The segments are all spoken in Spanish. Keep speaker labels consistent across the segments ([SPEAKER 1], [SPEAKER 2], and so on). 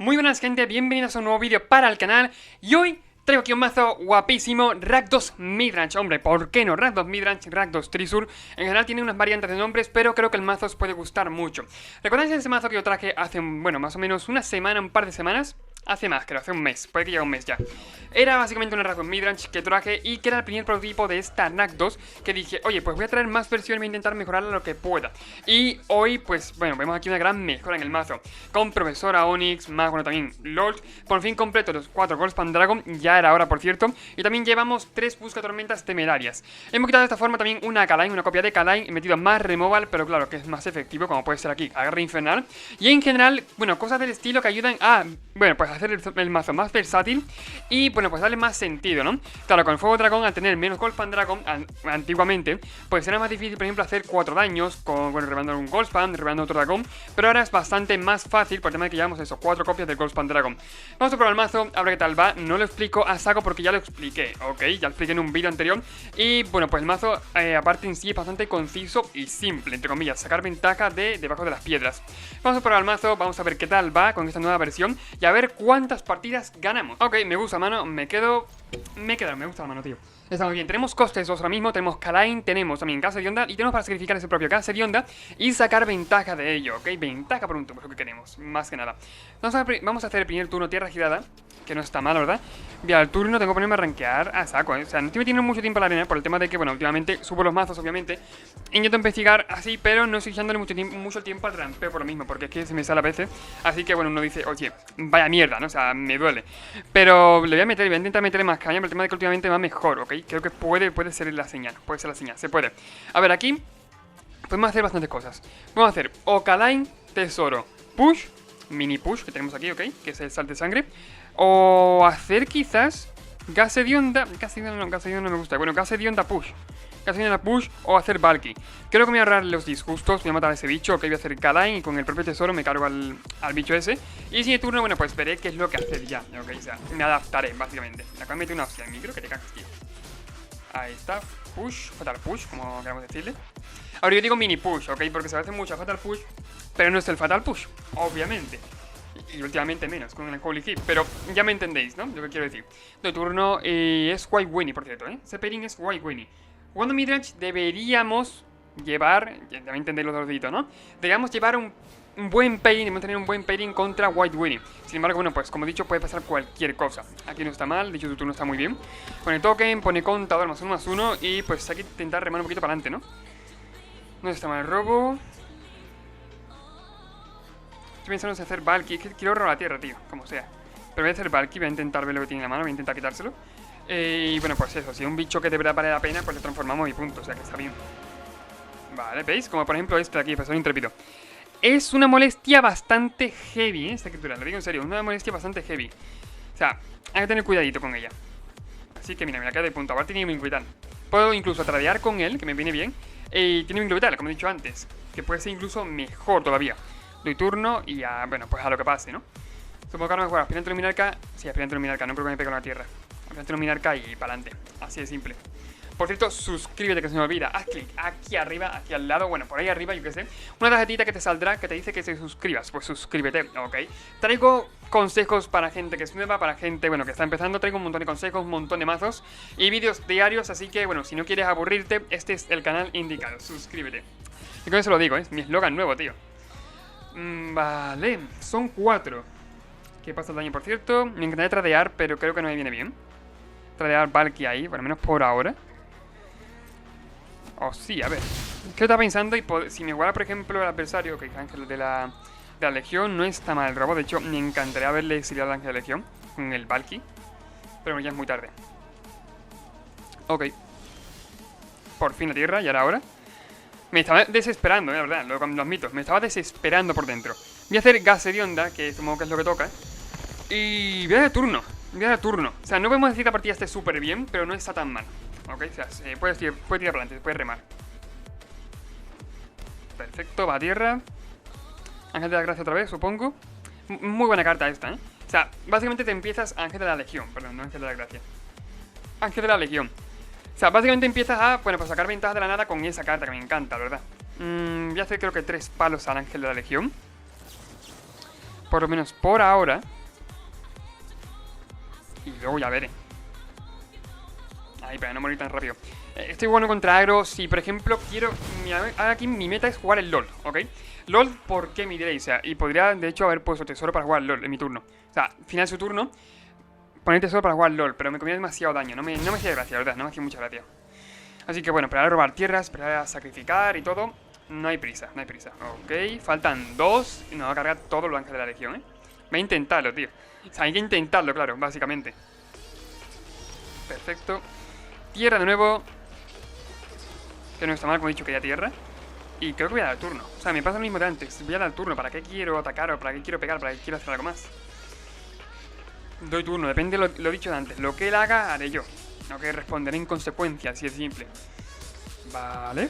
[SPEAKER 1] Muy buenas gente, bienvenidos a un nuevo vídeo para el canal. Y hoy traigo aquí un mazo guapísimo, Rakdos Midrange. Hombre, ¿por qué no? Rakdos Midrange, Rakdos Trisur. En general tiene unas variantes de nombres, pero creo que el mazo os puede gustar mucho. ¿Recordáis ese mazo que yo traje hace, bueno, más o menos una semana, un par de semanas? Hace más, creo, hace un mes, puede que llegue un mes ya. Era básicamente una Rakdos Midrange que traje y que era el primer prototipo de esta Rakdos, que dije, oye, pues voy a traer más versiones, voy a intentar mejorarla lo que pueda. Y hoy, pues, bueno, vemos aquí una gran mejora en el mazo. Con Profesora Onyx, más, bueno, también Lord. Por fin completo los 4 Goldspan Dragon, ya era hora, por cierto. Y también llevamos 3 Buscatormentas Temerarias. Hemos quitado de esta forma también una Kaline, una copia de Kaline, he metido más Removal, pero claro, que es más efectivo, como puede ser aquí, Agarre Infernal. Y en general, bueno, cosas del estilo que ayudan a, bueno, pues hacer el mazo más versátil y, bueno, pues darle más sentido, ¿no? Claro, con el Fuego Dragón, al tener menos Goldspan Dragon antiguamente, pues era más difícil, por ejemplo, hacer 4 daños con, bueno, revelando un Goldspan, revelando otro dragón, pero ahora es bastante más fácil por el tema de que llevamos eso, 4 copias del Goldspan Dragon. Vamos a probar el mazo, a ver qué tal va. No lo explico a saco porque ya lo expliqué, ¿ok? Ya lo expliqué en un vídeo anterior. Y, bueno, pues el mazo, aparte en sí, es bastante conciso y simple, entre comillas, sacar ventaja de debajo de las piedras. Vamos a probar el mazo, vamos a ver qué tal va con esta nueva versión y a ver cuántas partidas ganamos. Ok, me gusta, mano, me gusta la mano, tío. Está muy bien, tenemos costes 2 ahora mismo, tenemos Kaline, tenemos también Casa de Onda y tenemos para sacrificar ese propio Casa de Onda y sacar ventaja de ello, ¿ok? Ventaja por un turno, es lo que queremos, más que nada. Vamos a hacer el primer turno Tierra Girada, que no está mal, ¿verdad? Bien, al turno tengo que ponerme a rankear a saco, ¿eh? O sea, no estoy metiendo mucho tiempo a la arena por el tema de que, bueno, últimamente subo los mazos, obviamente. Intento investigar así, pero no estoy echándole mucho tiempo al rampeo por lo mismo, porque es que se me sale a veces. Así que, bueno, uno dice, oye, vaya mierda, ¿no? O sea, me duele. Pero le voy a intentar meterle más caña por el tema de que últimamente va mejor, ¿ok? Creo que puede ser la señal, se puede. A ver, aquí podemos hacer bastantes cosas. Vamos a hacer Okaline, Tesoro, Push, Mini Push, que tenemos aquí, ¿ok? Que es el Sal de Sangre. O hacer quizás Gase de Onda. Gase de Onda no me gusta. Bueno, Gase de Onda Push. Gase de Onda Push o hacer Valky. Creo que me voy a ahorrar los disgustos. Voy a matar a ese bicho. Ok, voy a hacer Kaline y con el propio tesoro me cargo al bicho ese. Y si de turno, bueno, pues veré qué es lo que hacer ya. Ok, o sea, me adaptaré, básicamente. Acá me meto una opción. Micro que te cagas, tío. Ahí está. Push. Fatal Push, como queramos decirle. Ahora yo digo Mini Push, ok, porque se hace mucho a Fatal Push. Pero no es el Fatal Push, obviamente. Y últimamente menos, con el Holy Heap. Pero ya me entendéis, ¿no? Lo que quiero decir. De turno es White Winnie, por cierto, ¿eh? Ese pairing es White Winnie. Jugando midrange deberíamos llevar, ya me entendéis los dos deditos, ¿no? Deberíamos llevar un buen pairing, debemos tener un buen pairing contra White Winnie. Sin embargo, bueno, pues como he dicho, puede pasar cualquier cosa. Aquí no está mal, de hecho tu turno está muy bien. Pone token, pone contador +1/+1 y pues hay que intentar remar un poquito para adelante, ¿no? No está mal el robo. Estoy pensando en hacer Valky, es que quiero robar la tierra, tío, como sea. Pero voy a hacer Valky, voy a intentar ver lo que tiene en la mano, voy a intentar quitárselo. Y bueno, pues eso, si es un bicho que de verdad vale la pena, pues le transformamos y punto, o sea que está bien. Vale, ¿veis? Como por ejemplo este de aquí, Profesor Intrépido. Es una molestia bastante heavy, esta criatura, lo digo en serio, una molestia bastante heavy. O sea, hay que tener cuidadito con ella. Así que mira, me la queda de punto, aparte tiene Vínculo Vital. Puedo incluso tradear con él, que me viene bien. Y tiene Vínculo Vital, como he dicho antes, que puede ser incluso mejor todavía. Doy turno y a, bueno, pues a lo que pase, ¿no? Supongo que ahora me juego Aspirante Luminarca. Sí, Aspirante Luminarca, no creo que me pegue con la tierra. Aspirante Luminarca y para adelante. Así de simple. Por cierto, suscríbete que se me olvida. Haz clic aquí arriba, aquí al lado, bueno, por ahí arriba, yo qué sé. Una tarjetita que te saldrá que te dice que te suscribas. Pues suscríbete, ok. Traigo consejos para gente que es nueva, para gente, bueno, que está empezando. Traigo un montón de consejos, un montón de mazos y vídeos diarios. Así que, bueno, si no quieres aburrirte, este es el canal indicado. Suscríbete. Y con eso lo digo, es mi eslogan nuevo, tío. Vale, son 4. ¿Qué pasa el daño, por cierto? Me encantaría tradear, pero creo que no me viene bien. Tradear Valky ahí, bueno, al menos por ahora. Oh, sí, a ver. ¿Qué estaba pensando? Y si me iguala, por ejemplo, el adversario, que Ángel de la Legión, no está mal el robo. De hecho, me encantaría haberle exiliado al Ángel de la Legión con el Valky. Pero bueno, ya es muy tarde. Ok. Por fin la tierra, ya era hora. Me estaba desesperando, la verdad, lo admito. Me estaba desesperando por dentro. Voy a hacer Gase de Onda, que supongo que es lo que toca. Y voy a dar turno. O sea, no podemos decir que la partida esté súper bien, pero no está tan mal. Ok, o sea, puede tirar para adelante, puede remar. Perfecto, va a tierra. Ángel de la Gracia otra vez, supongo. Muy buena carta esta, ¿eh? O sea, básicamente te empiezas Ángel de la Legión. Perdón, no Ángel de la Gracia. Ángel de la Legión. O sea, básicamente empiezas a, bueno, pues sacar ventaja de la nada con esa carta que me encanta, la verdad. Voy a hacer creo que 3 palos al Ángel de la Legión. Por lo menos por ahora. Y luego ya veré. Ahí, para no morir tan rápido. Estoy bueno contra agro. Si, por ejemplo, quiero... Aquí mi meta es jugar el LoL, ¿ok? LoL, ¿por qué me diréis? O sea, y podría, de hecho, haber puesto tesoro para jugar LoL en mi turno. O sea, final de su turno, poner tesoro para jugar LoL. Pero me comía demasiado daño. No me hacía gracia, la verdad. No me hacía mucha gracia. Así que, bueno, para robar tierras, para sacrificar y todo... No hay prisa, no hay prisa. Ok, faltan 2 y nos va a cargar todo el ángel de la legión, ¿eh? Voy a intentarlo, tío. O sea, hay que intentarlo, claro, básicamente. Perfecto. Tierra de nuevo. Que no está mal, como he dicho, que ya tierra. Y creo que voy a dar turno. O sea, me pasa lo mismo de antes. Voy a dar turno. ¿Para qué quiero atacar o para qué quiero pegar? ¿Para qué quiero hacer algo más? Doy turno, depende de lo dicho de antes. Lo que él haga, haré yo. No que responderé en consecuencia, así es simple. Vale.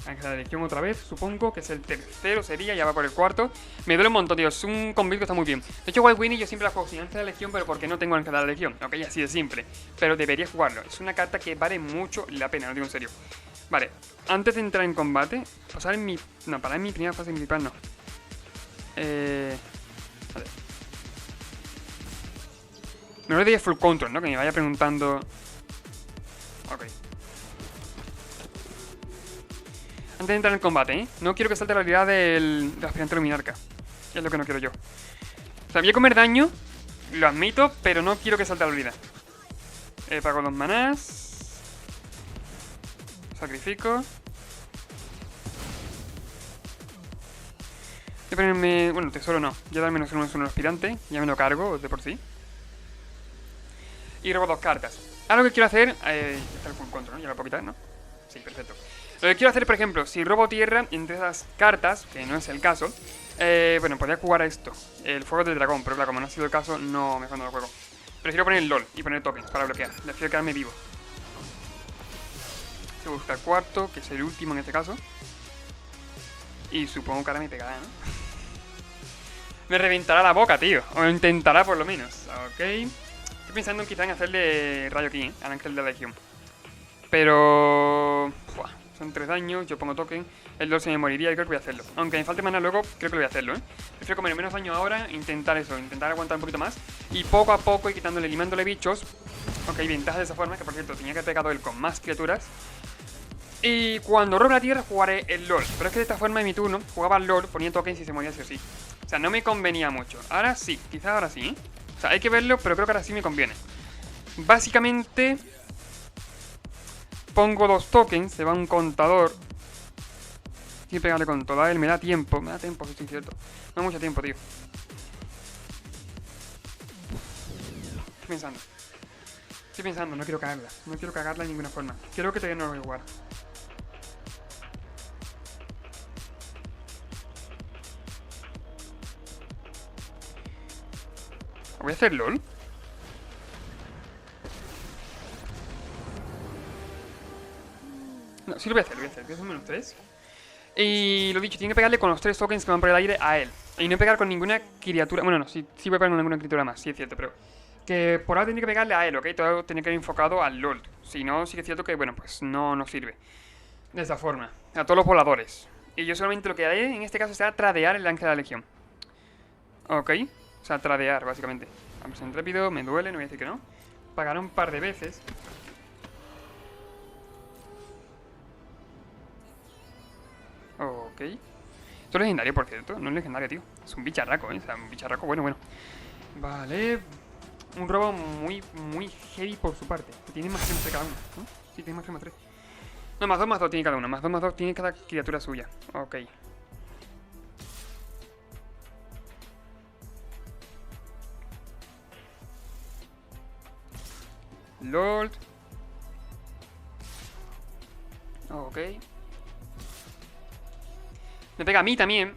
[SPEAKER 1] Ángel de la Legión otra vez, supongo que es el tercero, sería, ya va por el cuarto. Me duele un montón, tío, es un combo que está muy bien. De hecho, White Winnie yo siempre la juego sin Ángel de la Legión, pero porque no tengo Ángel de la Legión, ok, así de simple. Pero debería jugarlo, es una carta que vale mucho la pena, lo digo en serio. Vale, antes de entrar en combate, pasar en mi... No, parar en mi primera fase principal no. Vale. Me lo de full control, ¿no? Que me vaya preguntando... Ok. Antes de entrar en el combate, ¿eh? No quiero que salte la habilidad del aspirante luminarca. Es lo que no quiero yo. O sea, voy a comer daño, lo admito, pero no quiero que salte la habilidad. Pago 2 manás. Sacrifico. Voy a ponerme... Bueno, tesoro no. Ya da menos 1 en un aspirante. Ya me lo cargo de por sí. Y robo 2 cartas. Ahora lo que quiero hacer... está el full control, ¿no? Ya lo puedo quitar, ¿no? Sí, perfecto. Lo que quiero hacer, por ejemplo, si robo tierra entre esas cartas, que no es el caso, bueno, podría jugar a esto, el fuego del dragón, pero claro, como no ha sido el caso, no, mejor no lo juego. Prefiero poner el LOL y poner tokens para bloquear, prefiero quedarme vivo. Se busca el cuarto, que es el último en este caso. Y supongo que ahora me pegará, ¿no? Me reventará la boca, tío, o intentará por lo menos, ok. Estoy pensando en quizá en hacerle rayo aquí, ¿eh? Al ángel de la legión. Pero... Buah. Son 3 daños, yo pongo token. El 2 se me moriría y creo que voy a hacerlo. Aunque me falte mana luego, creo que lo voy a hacerlo, ¿eh? Prefiero comer menos daño ahora, intentar eso, intentar aguantar un poquito más. Y poco a poco ir quitándole, limándole bichos. Ok, ventaja de esa forma, que por cierto tenía que haber pegado él con más criaturas. Y cuando robe la tierra jugaré el LOL. Pero es que de esta forma en mi turno jugaba el LOL, ponía tokens y se moría sí o sí. O sea, no me convenía mucho. Ahora sí, quizás ahora sí, ¿eh? O sea, hay que verlo, pero creo que ahora sí me conviene. Básicamente... Pongo 2 tokens, se va un contador. Hay que pegarle con todo a él, me da tiempo, si estoy cierto. No mucho tiempo, tío. Estoy pensando, no quiero cagarla. No quiero cagarla de ninguna forma. Creo que todavía no lo voy a jugar. ¿Voy a hacer LOL? No, sí lo voy a hacer, voy a hacer menos 3. Y lo dicho, tiene que pegarle con los 3 tokens que van por el aire a él. Y no pegar con ninguna criatura. Bueno, no, sí voy a pegar con ninguna criatura más, sí es cierto, pero... Que por ahora tiene que pegarle a él, ¿ok? Todo tiene que ir enfocado al LOL. Si no, sí que es cierto que, bueno, pues no sirve. De esta forma, a todos los voladores. Y yo solamente lo que haré en este caso será tradear el ángel de la legión. Ok, o sea, tradear, básicamente. Vamos en rápido, me duele, no voy a decir que no. Pagaré un par de veces. Ok. Esto es legendario, por cierto. No es legendario, tío. Es un bicharraco, ¿eh? O sea, un bicharraco, bueno. Vale. Un robo muy heavy por su parte. Tiene más 3 de cada uno, ¿no? Sí, tiene más 3. No, más 2 tiene cada uno. Más 2 tiene cada criatura suya. Ok. Lord. Ok. Me pega a mí también.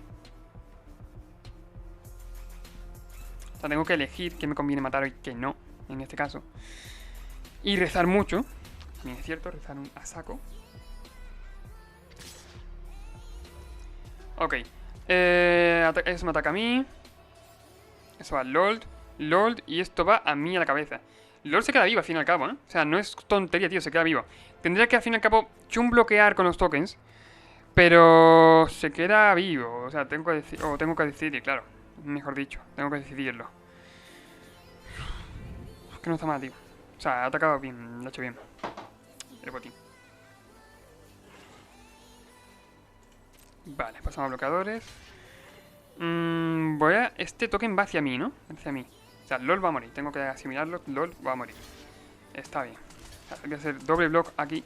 [SPEAKER 1] O sea, tengo que elegir qué me conviene matar y qué no, en este caso. Y rezar mucho. También es cierto, rezar a saco. Ok. Eso me ataca a mí. Eso va al Lord. Y esto va a mí a la cabeza. Lord se queda vivo al fin y al cabo, ¿eh? O sea, no es tontería, tío, se queda vivo. Tendría que al fin y al cabo chum bloquear con los tokens. Pero se queda vivo. O sea, tengo que decidir, claro. Mejor dicho, tengo que decidirlo. Es que no está mal, tío. O sea, ha atacado bien, lo ha hecho bien. El botín. Vale, pasamos a bloqueadores. Voy a... Este token va hacia mí, ¿no? Hacia mí. O sea, LOL va a morir. Tengo que asimilarlo. LOL va a morir. Está bien. O sea, voy a hacer doble block aquí.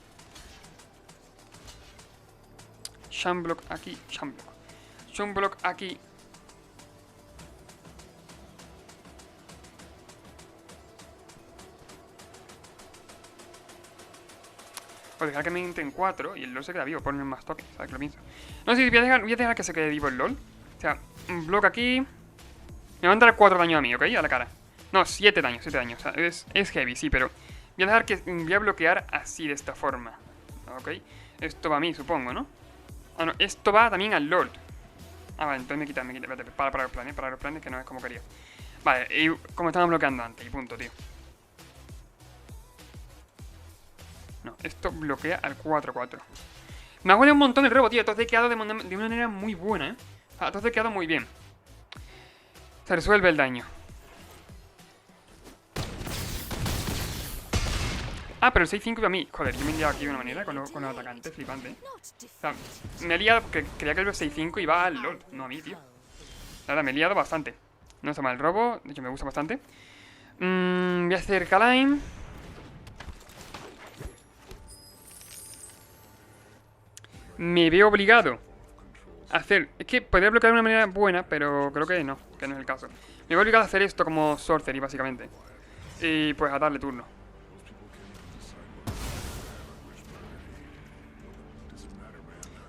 [SPEAKER 1] Shamblock aquí. Shamblock. Shamblock aquí. O dejar que me entren 4 y el LOL se queda vivo. Poner más tokens. ¿Sabes qué lo pienso? No sé, voy a dejar que se quede vivo el LOL. O sea, un block aquí. Me va a dar 4 daño a mí, ¿ok? A la cara. No, 7 daños, 7 daños. O sea, es heavy, sí, pero voy a dejar que... Voy a bloquear así, de esta forma. ¿Ok? Esto va a mí, supongo, ¿no? Ah, no, esto va también al LOL. Ah, vale, entonces me quita. Espérate, para los planes, que no es como quería. Vale, y como estaban bloqueando antes, y punto, tío. No, esto bloquea al 4-4. Me ha jodido un montón el robo, tío. Entonces he quedado de una manera muy buena, ¿eh? O sea, entonces he quedado muy bien. Se resuelve el daño. Ah, pero el 6-5 a mí. Joder, yo me he liado aquí de una manera con los atacantes, flipante. O sea, me he liado porque creía que el 6-5 iba al LOL, no a mí, tío. La verdad, me he liado bastante. No está mal el robo, de hecho me gusta bastante. Voy a hacer Kaline. Me veo obligado a hacer... Es que podría bloquear de una manera buena, pero creo que no es el caso. Me veo obligado a hacer esto como Sorcery, básicamente. Y pues a darle turno.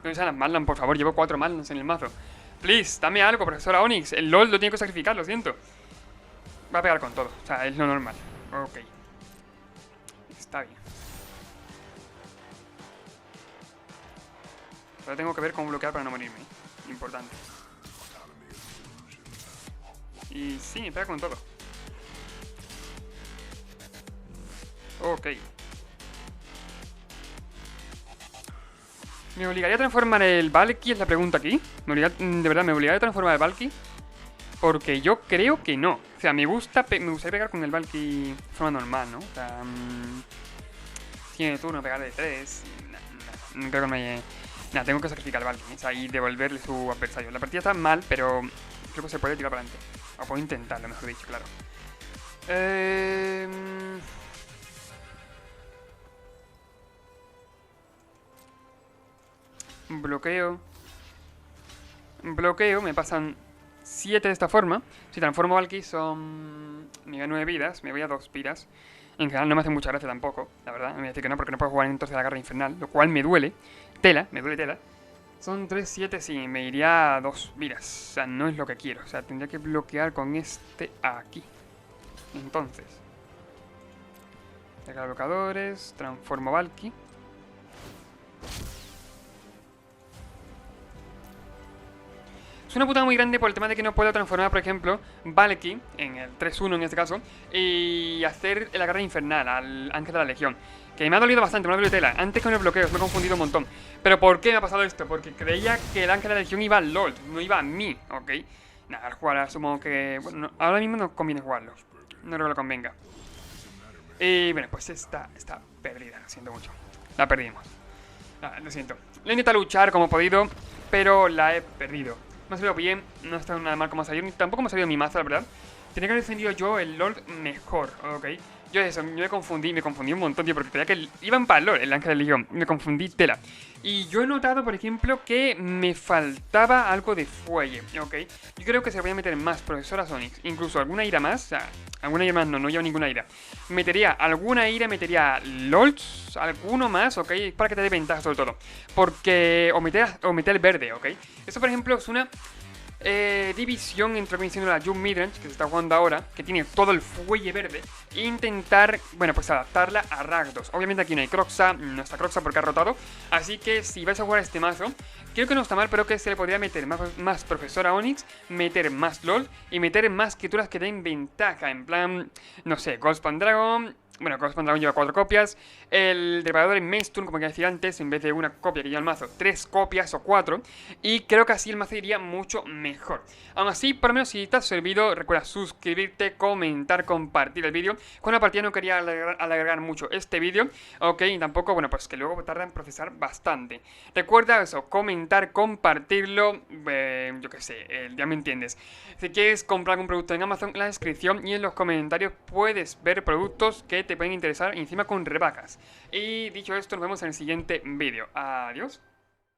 [SPEAKER 1] No sean las Marlon, por favor, llevo 4 Marlons en el mazo. Please, dame algo, profesora Onyx. El LOL lo tiene que sacrificar, lo siento. Va a pegar con todo, o sea, es lo normal. Ok. Está bien. Ahora tengo que ver cómo bloquear para no morirme. Importante. Y sí, me pega con todo. Ok. ¿Me obligaría a transformar el Valky? Es la pregunta aquí. De verdad, ¿me obligaría a transformar el Valky? Porque yo creo que no. O sea, me gustaría pegar con el Valky de forma normal, ¿no? O sea, tiene turno pegar de 3. No creo que me haya... Nada, tengo que sacrificar al Valky, o sea, y devolverle su adversario. La partida está mal, pero creo que se puede tirar para adelante. O puedo intentarlo, mejor dicho, claro. Bloqueo, me pasan 7 de esta forma. Si transformo Valky son... Me da 9 vidas, me voy a 2 vidas. En general no me hace mucha gracia tampoco, la verdad. Me voy a decir que no, porque no puedo jugar entonces a la garra infernal, lo cual me duele. Me duele tela. Son 3, 7, sí, me iría a 2 vidas. O sea, no es lo que quiero. O sea, tendría que bloquear con este aquí. Entonces. Dejar bloqueadores, transformo Valky. Es una putada muy grande por el tema de que no puedo transformar, por ejemplo, Valky, en el 3-1 en este caso, y hacer la garra infernal al Ángel de la Legión. Que me ha dolido bastante, me ha dolido tela. Antes con el bloqueo, me he confundido un montón. ¿Pero por qué me ha pasado esto? Porque creía que el Ángel de la Legión iba al LOL, no iba a mí, ¿ok? Nada, al jugar asumo que... Bueno, no, ahora mismo no conviene jugarlo. No creo que lo convenga. Y bueno, pues está perdida, lo siento mucho. La perdimos. Nada, lo siento. Le he intentado luchar como he podido, pero la he perdido. Me ha salido bien, no está nada mal como ha salido, ni tampoco me ha salido mi mazo, la verdad. Tenía que haber defendido yo el LOL mejor, ¿ok? Yo me confundí un montón, tío, porque creía que iban para el LOL, el Ángel de Legión. Me confundí tela. Y yo he notado, por ejemplo, que me faltaba algo de fuelle, ¿ok? Yo creo que se voy a meter más profesoras Onyx, incluso alguna ira más, o sea, alguna ira más no llevo ninguna ira. Metería alguna ira, metería LOLs, alguno más, ¿ok? Para que te dé ventaja sobre todo. Porque... O meter el verde, ¿ok? Esto, por ejemplo, es una... división entre lo que viene siendo la Jump Midrange, que se está jugando ahora, que tiene todo el fuelle verde, e intentar, bueno, pues adaptarla a Rakdos. Obviamente aquí no hay Croxa, no está Croxa porque ha rotado, así que si vais a jugar este mazo, creo que no está mal, pero que se le podría meter más Profesora Onyx, meter más LOL y meter más criaturas que den ventaja, en plan, no sé, Goldspan Dragon, bueno, Ghost Dragon lleva 4 copias. El Depredador en Maestun, como que decía antes, en vez de una copia que lleva el mazo, 3 copias o 4. Y creo que así el mazo iría mucho mejor. Aún así, por lo menos si te ha servido, recuerda suscribirte, comentar, compartir el vídeo. Con la partida no quería alargar mucho este vídeo, ok, y tampoco, bueno, pues que luego tarda en procesar bastante. Recuerda eso, comentar, compartirlo, yo qué sé, ya me entiendes. Si quieres comprar algún producto en Amazon, en la descripción y en los comentarios puedes ver productos que te pueden interesar y encima con rebajas. Y dicho esto, nos vemos en el siguiente vídeo. Adiós.